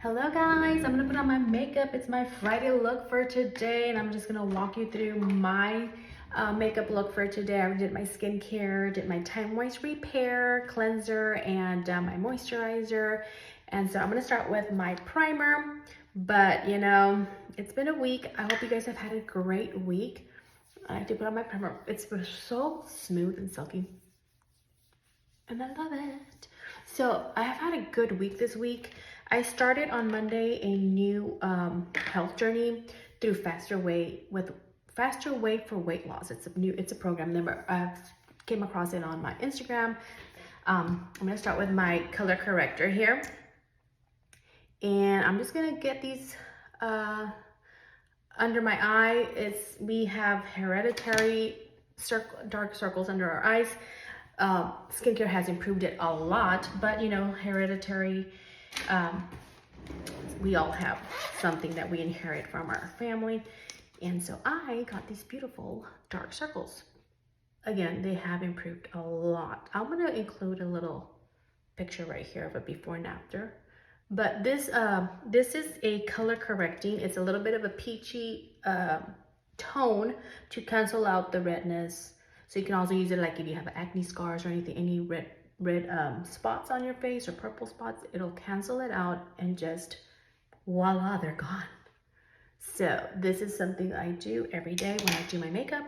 Hello guys, I'm gonna put on my makeup. It's my Friday look for today and I'm just gonna walk you through my makeup look for today. I did my skincare, did my Time Moist Repair cleanser and my moisturizer. And so I'm gonna start with my primer, but you know, it's been a week. I hope you guys have had a great week. I did put on my primer. It's so smooth and silky and I love it. So I have had a good week this week. I started on Monday a new health journey through Faster Way for Weight Loss. It's a program. Never I've came across it on my Instagram. I'm gonna start with my color corrector here, and I'm just gonna get these under my eye. We have hereditary dark circles under our eyes. Skincare has improved it a lot, but you know, hereditary, we all have something that we inherit from our family. And so I got these beautiful dark circles. Again, they have improved a lot. I'm gonna include a little picture right here of a before and after. But this is a color correcting. It's a little bit of a peachy tone to cancel out the redness. So you can also use it like if you have acne scars or anything, any red spots on your face or purple spots, it'll cancel it out and just voila, they're gone. So this is something I do every day when I do my makeup.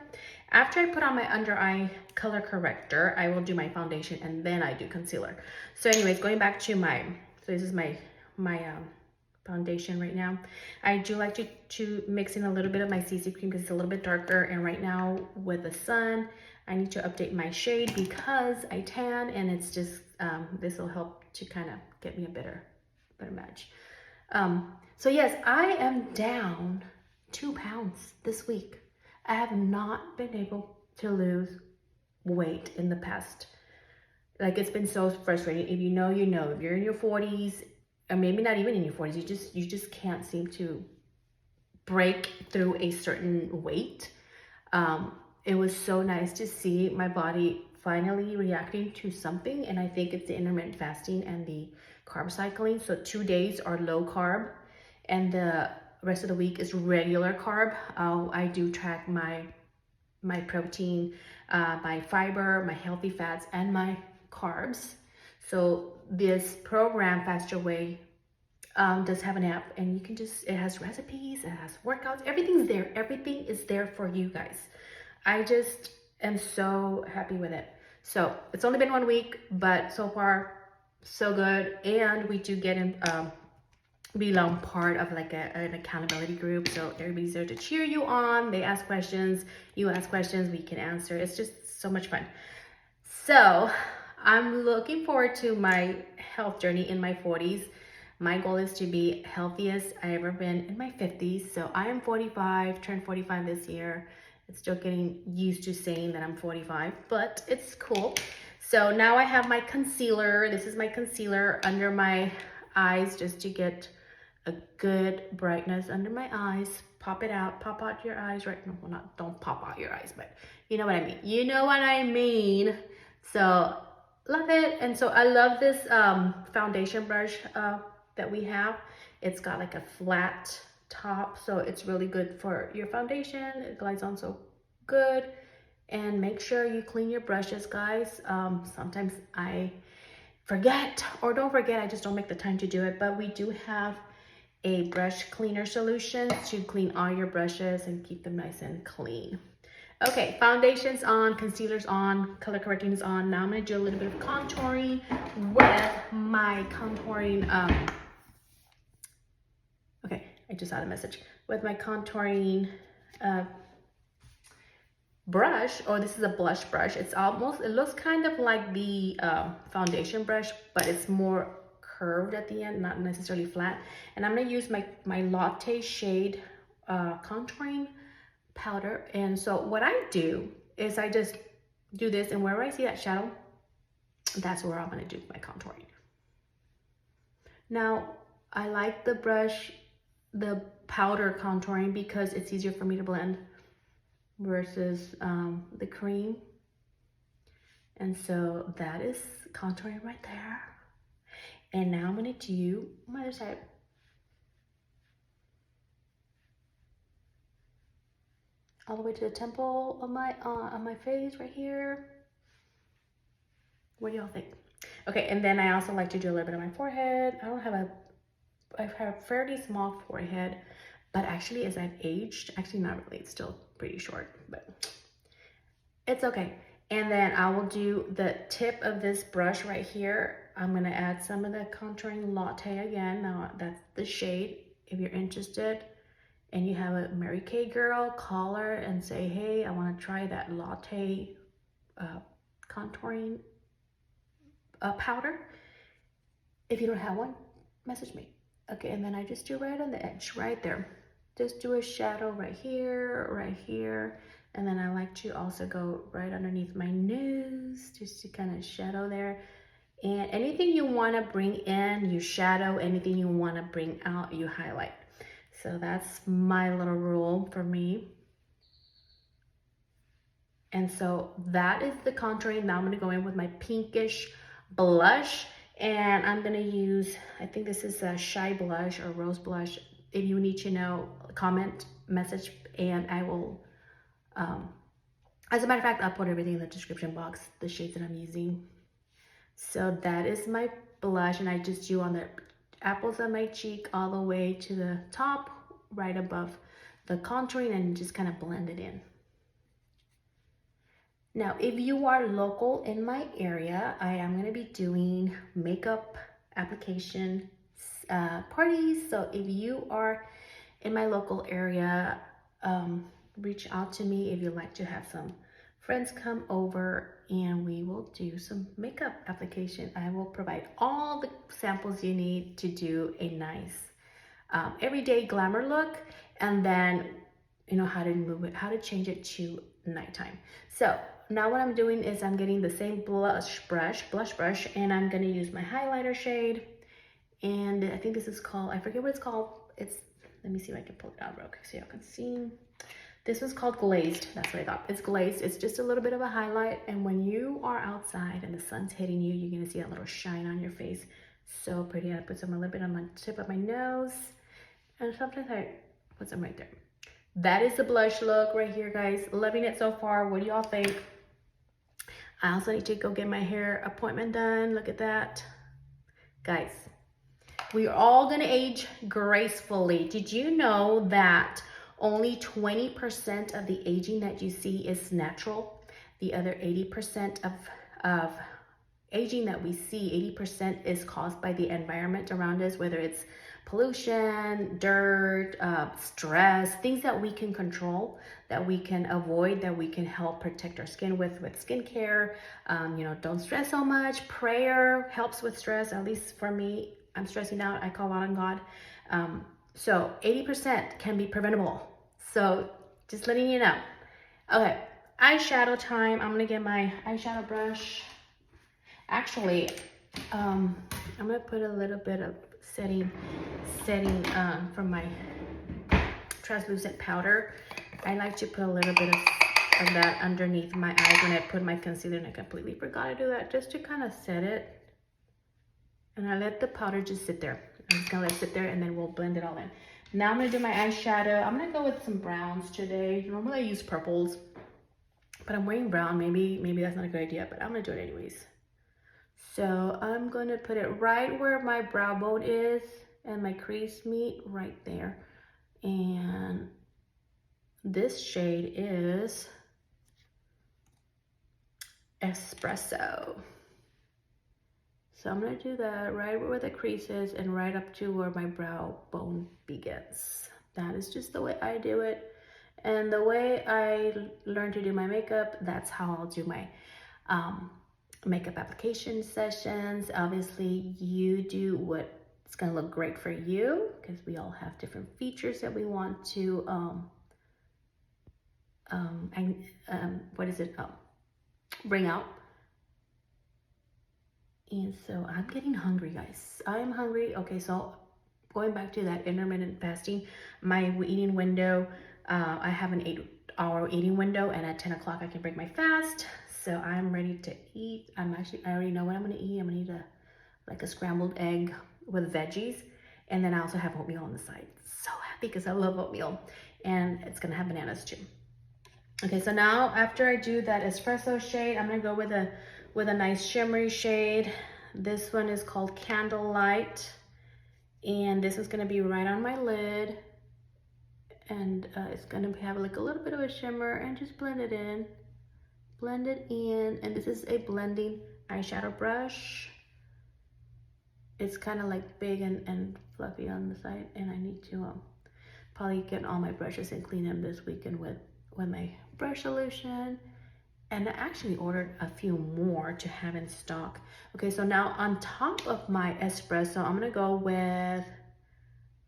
After I put on my under eye color corrector, I will do my foundation and then I do concealer. So anyways, going back to so this is my foundation right now. I do like to mix in a little bit of my CC cream because it's a little bit darker, and right now with the sun, I need to update my shade because I tan, and it's just, this will help to kind of get me a better match. So yes, I am down 2 pounds this week. I have not been able to lose weight in the past. Like, it's been so frustrating. If you know, you know. If you're in your 40s, or maybe not even in your 40s, you just can't seem to break through a certain weight. It was so nice to see my body finally reacting to something, and I think it's the intermittent fasting and the carb cycling. So 2 days are low carb and the rest of the week is regular carb. I do track my protein, my fiber, my healthy fats, and my carbs. So this program, Faster Way, does have an app, and you can it has recipes, it has workouts, everything's there. Everything is there for you guys. I just am so happy with it. So it's only been 1 week, but so far so good. And we do get in, belong part of like an accountability group. So everybody's there to cheer you on. They ask questions, you ask questions, we can answer. It's just so much fun. So I'm looking forward to my health journey in my 40s. My goal is to be healthiest I ever been in my 50s. So I am 45, turned 45 this year. It's still getting used to saying that I'm 45, but it's cool. So now I have my concealer. This is my concealer under my eyes just to get a good brightness under my eyes. Pop it out, pop out your eyes, right? No, well, not, don't pop out your eyes, but you know what I mean. You know what I mean. So love it. And so I love this foundation brush that we have. It's got like a flat top, so it's really good for your foundation. It glides on so good. And make sure you clean your brushes, guys. Sometimes I forget, or don't forget, I just don't make the time to do it, but we do have a brush cleaner solution to clean all your brushes and keep them nice and clean. Okay, foundation's on, concealer's on, color correcting is on. Now I'm gonna do a little bit of contouring with my contouring, okay, I just had a message. With my contouring brush, or this is a blush brush. It looks kind of like the foundation brush, but it's more curved at the end, not necessarily flat. And I'm gonna use my Latte shade contouring powder. And so what I do is I just do this, and wherever I see that shadow, that's where I'm gonna do my contouring. Now, I like the brush, the powder contouring, because it's easier for me to blend versus the cream. And so that is contouring right there. And now I'm gonna do my other side. all the way to the temple of my face right here. What do y'all think? Okay, and then I also like to do a little bit of my forehead. I have a fairly small forehead, but actually as I've aged, actually not really, it's still pretty short, but it's okay. And then I will do the tip of this brush right here. I'm gonna add some of the contouring Latte again. Now that's the shade. If you're interested and you have a Mary Kay girl, call her and say, hey, I wanna try that Latte contouring powder. If you don't have one, message me. Okay, and then I just do right on the edge, right there. Just do a shadow right here, and then I like to also go right underneath my nose, just to kind of shadow there. And anything you want to bring in, you shadow. Anything you want to bring out, you highlight. So that's my little rule for me. And so that is the contouring. Now I'm going to go in with my pinkish blush, and I'm going to use, I think this is a Shy blush or Rose blush. If you need to know, comment, message, and I will, as a matter of fact, I'll put everything in the description box, the shades that I'm using. So that is my blush, and I just do on the apples of my cheek all the way to the top, right above the contouring, and just kind of blend it in. Now, if you are local in my area, I am going to be doing makeup application parties. So if you are in my local area, reach out to me if you'd like to have some friends come over and we will do some makeup application. I will provide all the samples you need to do a nice everyday glamour look, and then you know how to move it, how to change it to nighttime. So now what I'm doing is I'm getting the same blush brush, and I'm gonna use my highlighter shade. And I think this is called, I forget what it's called. It's, let me see if I can pull it out real quick so y'all can see. This one's called Glazed. That's what I thought. It's glazed. It's just a little bit of a highlight. And when you are outside and the sun's hitting you, you're gonna see that little shine on your face. So pretty. I put some a little bit on my tip of my nose. And sometimes I put some right there. That is the blush look right here, guys. Loving it so far. What do y'all think? I also need to go get my hair appointment done. Look at that. Guys, we are all gonna age gracefully. Did you know that only 20% of the aging that you see is natural? The other 80% of aging that we see, 80% is caused by the environment around us, whether it's pollution, dirt, stress, things that we can control, that we can avoid, that we can help protect our skin with skincare. You know, don't stress so much. Prayer helps with stress, at least for me. I'm stressing out, I call out on God. So 80% can be preventable. So just letting you know. Okay, eyeshadow time. I'm gonna get my eyeshadow brush. Actually, I'm gonna put a little bit of setting from my translucent powder. I like to put a little bit of that underneath my eyes when I put my concealer, and I completely forgot to do that, just to kind of set it. And I let the powder just sit there. I'm just gonna let it sit there, and then we'll blend it all in. Now I'm gonna do my eyeshadow. I'm gonna go with some browns today. Normally I use purples, but I'm wearing brown. Maybe that's not a good idea, but I'm gonna do it anyways. So I'm gonna put it right where my brow bone is and my crease meet, right there. And this shade is Espresso. So I'm gonna do that right where the crease is and right up to where my brow bone begins. That is just the way I do it. And the way I learned to do my makeup, that's how I'll do my makeup application sessions. Obviously, you do what's gonna look great for you, because we all have different features that we want to bring out. And so I'm getting hungry, guys. I'm hungry. Okay, so going back to that intermittent fasting, my eating window, I have an 8-hour eating window, and at 10 o'clock I can break my fast. So I'm ready to eat. I already know what I'm gonna eat. I'm gonna eat like a scrambled egg with veggies. And then I also have oatmeal on the side. So happy because I love oatmeal. And it's gonna have bananas too. Okay, so now after I do that espresso shade, I'm gonna go with a nice shimmery shade. This one is called Candlelight, and this is gonna be right on my lid, and it's gonna have like a little bit of a shimmer, and just blend it in. Blend it in, and this is a blending eyeshadow brush. It's kind of like big and fluffy on the side, and I need to probably get all my brushes and clean them this weekend with my brush solution. And I actually ordered a few more to have in stock. Okay, so now on top of my espresso, I'm gonna go with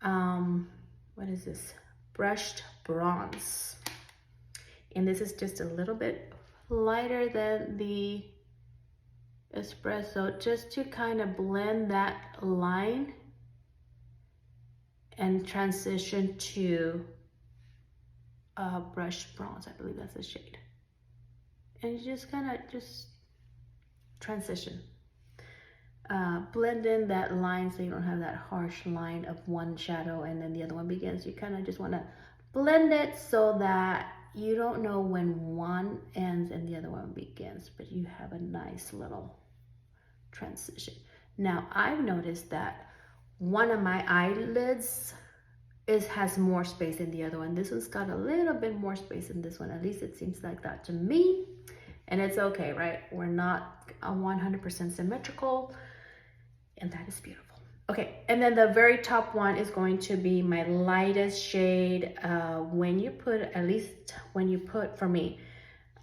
what is this? Brushed bronze. And this is just a little bit lighter than the espresso, just to kind of blend that line and transition to brushed bronze. I believe that's the shade. And you just kind of just transition. Blend in that line so you don't have that harsh line of one shadow and then the other one begins. You kind of just want to blend it so that you don't know when one ends and the other one begins, but you have a nice little transition. Now I've noticed that one of my eyelids has more space than the other one. This one's got a little bit more space than this one. At least it seems like that to me. And it's okay, right? We're not 100% symmetrical, and that is beautiful. Okay, and then the very top one is going to be my lightest shade. When you put, at least when you put, for me,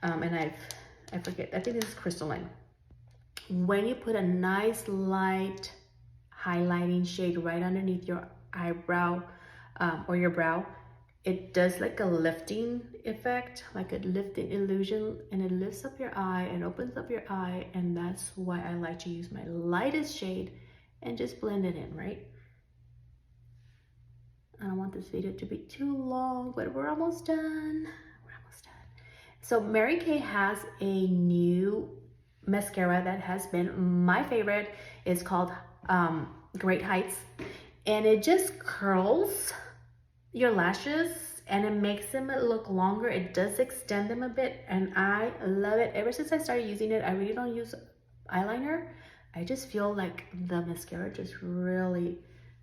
and I forget, I think this is Crystaline. When you put a nice light highlighting shade right underneath your eyebrow or your brow, it does like a lifting effect, like a lifting illusion, and it lifts up your eye and opens up your eye, and that's why I like to use my lightest shade and just blend it in, right? I don't want this video to be too long, but we're almost done. We're almost done. So Mary Kay has a new mascara that has been my favorite. It's called Great Heights, and it just curls your lashes and it makes them look longer. It does extend them a bit, and I love it. Ever since I started using it, I really don't use eyeliner. I just feel like the mascara just really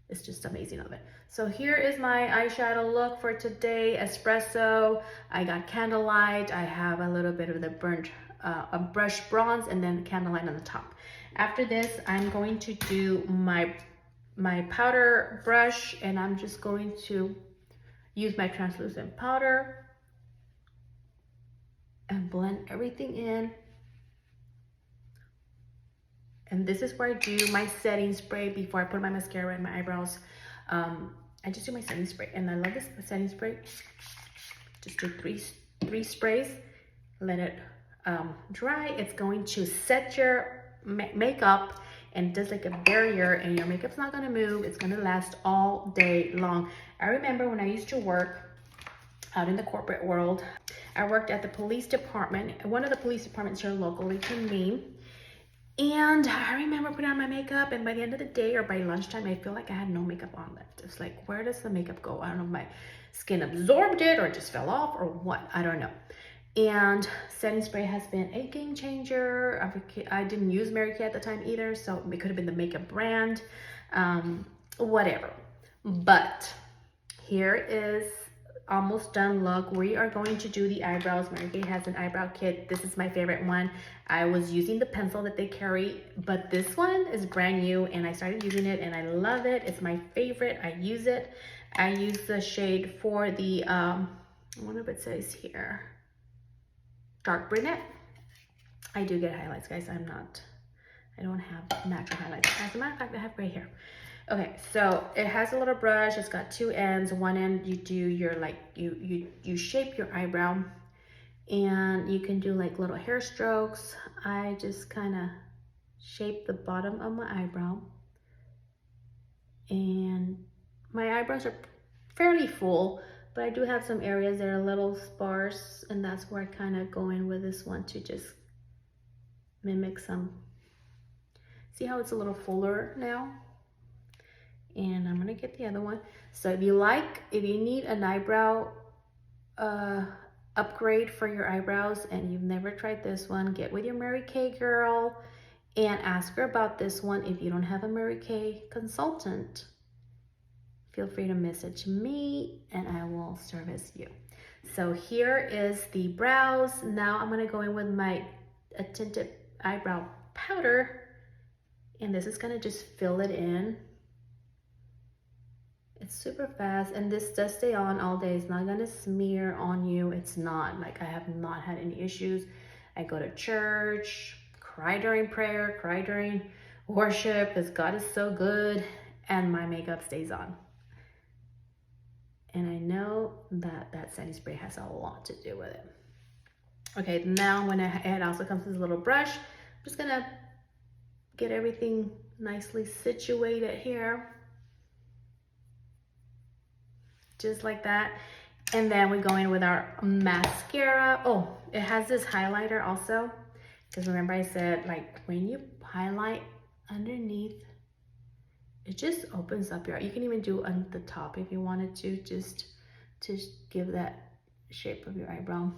is just amazing of it. So here is my eyeshadow look for today. Espresso, I got Candlelight, I have a little bit of the burnt a brush bronze, and then Candlelight on the top. After this, I'm going to do my powder brush, and I'm just going to use my translucent powder and blend everything in. And this is where I do my setting spray before I put my mascara and my eyebrows. I just do my setting spray, and I love this setting spray. Just do three sprays, let it dry. It's going to set your makeup and does like a barrier, and your makeup's not gonna move. It's gonna last all day long. I remember when I used to work out in the corporate world, I worked at the police department, one of the police departments here locally to me. And I remember putting on my makeup, and by the end of the day or by lunchtime, I feel like I had no makeup on left. It's like, where does the makeup go? I don't know if my skin absorbed it or it just fell off or what, I don't know. And setting spray has been a game changer. I didn't use Mary Kay at the time either, so it could have been the makeup brand, whatever. But here is almost done look. We are going to do the eyebrows. Mary Kay has an eyebrow kit. This is my favorite one. I was using the pencil that they carry, but this one is brand new, and I started using it and I love it. It's my favorite. I use it. I use the shade for the I wonder if it says here, dark brunette. I do get highlights, guys. I don't have natural highlights. As a matter of fact, I have gray hair. Okay, so it has a little brush. It's got two ends. One end you do your like you shape your eyebrow, and you can do like little hair strokes. I just kind of shape the bottom of my eyebrow, and my eyebrows are fairly full, but I do have some areas that are a little sparse, and that's where I kind of go in with this one to just mimic some. See how it's a little fuller now? And I'm gonna get the other one. So if you need an eyebrow upgrade for your eyebrows and you've never tried this one, get with your Mary Kay girl and ask her about this one. If you don't have a Mary Kay consultant, feel free to message me and I will service you. So here is the brows. Now I'm gonna go in with my tinted eyebrow powder, and this is gonna just fill it in. It's super fast, and this does stay on all day. It's not gonna smear on you. It's not, like, I have not had any issues. I go to church, cry during prayer, cry during worship, because God is so good, and my makeup stays on. And I know that that setting spray has a lot to do with it. Okay, now when it also comes with this little brush, I'm just gonna get everything nicely situated here. Just like that. And then we go in with our mascara. Oh, it has this highlighter also. Because remember I said, like, when you highlight underneath, it just opens up your eye. You can even do on the top if you wanted to, just to give that shape of your eyebrow.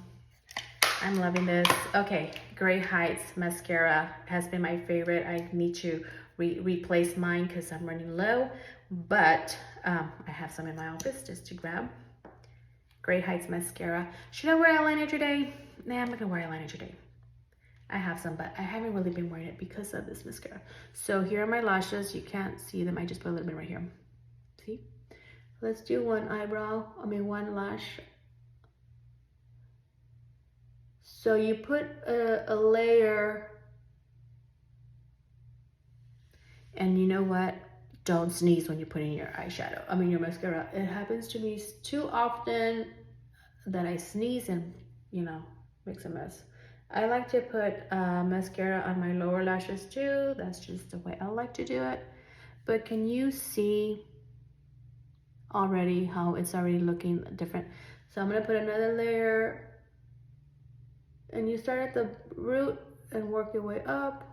I'm loving this. Okay, Gray Heights mascara has been my favorite. I need to replace mine because I'm running low, but I have some in my office just to grab. Gray Heights mascara. Should I wear eyeliner today? Nah, I'm not gonna wear eyeliner today. I have some, but I haven't really been wearing it because of this mascara. So here are my lashes. You can't see them. I just put a little bit right here. See? Let's do one lash. So you put a layer, and you know what? Don't sneeze when you put in your eyeshadow. Your mascara. It happens to me too often that I sneeze and, makes a mess. I like to put mascara on my lower lashes too. That's just the way I like to do it. But can you see already how it's already looking different? So I'm gonna put another layer, and you start at the root and work your way up.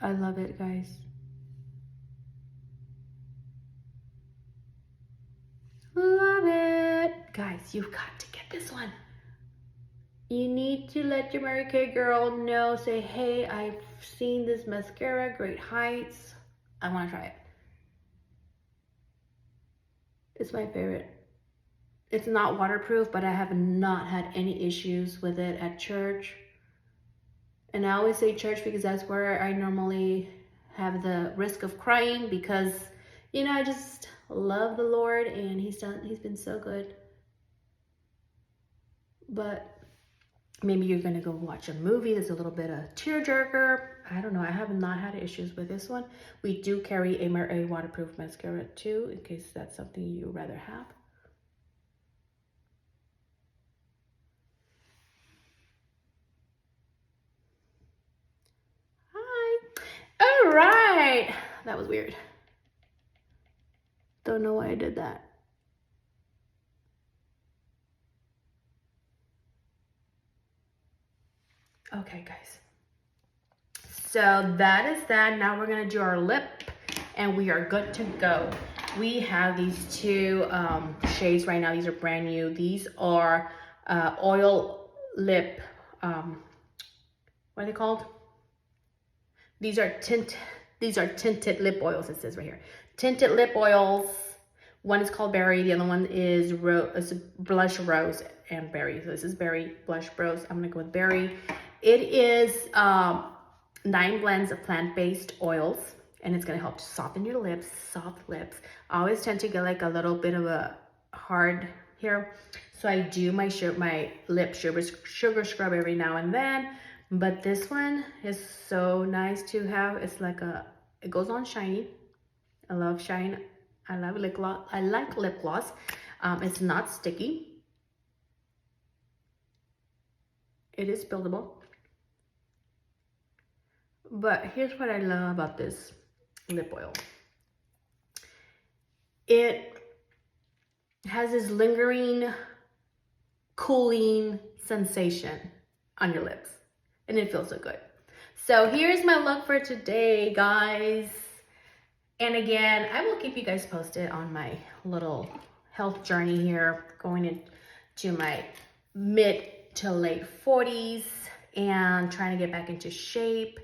I love it, guys. Love it. Guys, you've got to get this one. You need to let your Mary Kay girl know, say, hey, I've seen this mascara, Great Heights. I want to try it. It's my favorite. It's not waterproof, but I have not had any issues with it at church. And I always say church because that's where I normally have the risk of crying because, I just love the Lord and he's been so good. But maybe you're gonna go watch a movie that's a little bit of tearjerker. I don't know. I have not had issues with this one. We do carry a waterproof mascara too, in case that's something you rather have. Hi. All right. That was weird. Don't know why I did that. Okay, guys. So that is that. Now we're gonna do our lip and we are good to go. We have these two shades right now. These are brand new. These are oil lip, what are they called? These are tinted lip oils, it says right here. Tinted lip oils. One is called Berry, the other one is Blush Rose and Berry. So this is Berry, Blush Rose. I'm gonna go with Berry. It is 9 blends of plant-based oils, and it's gonna help soften your lips, soft lips. I always tend to get like a little bit of a hard here. So I do my lip sugar scrub every now and then. But this one is so nice to have. It's like it goes on shiny. I love shine. I love lip gloss. I like lip gloss. It's not sticky. It is buildable. But here's what I love about this lip oil. It has this lingering, cooling sensation on your lips. And it feels so good. So here's my look for today, guys. And again, I will keep you guys posted on my little health journey here, going into my mid to late 40s and trying to get back into shape.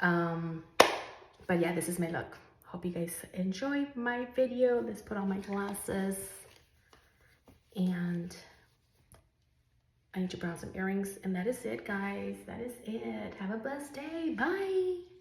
But yeah, this is my look. Hope you guys enjoy my video. Let's put on my glasses. And I need to put on some earrings. And that is it, guys. That is it. Have a blessed day. Bye.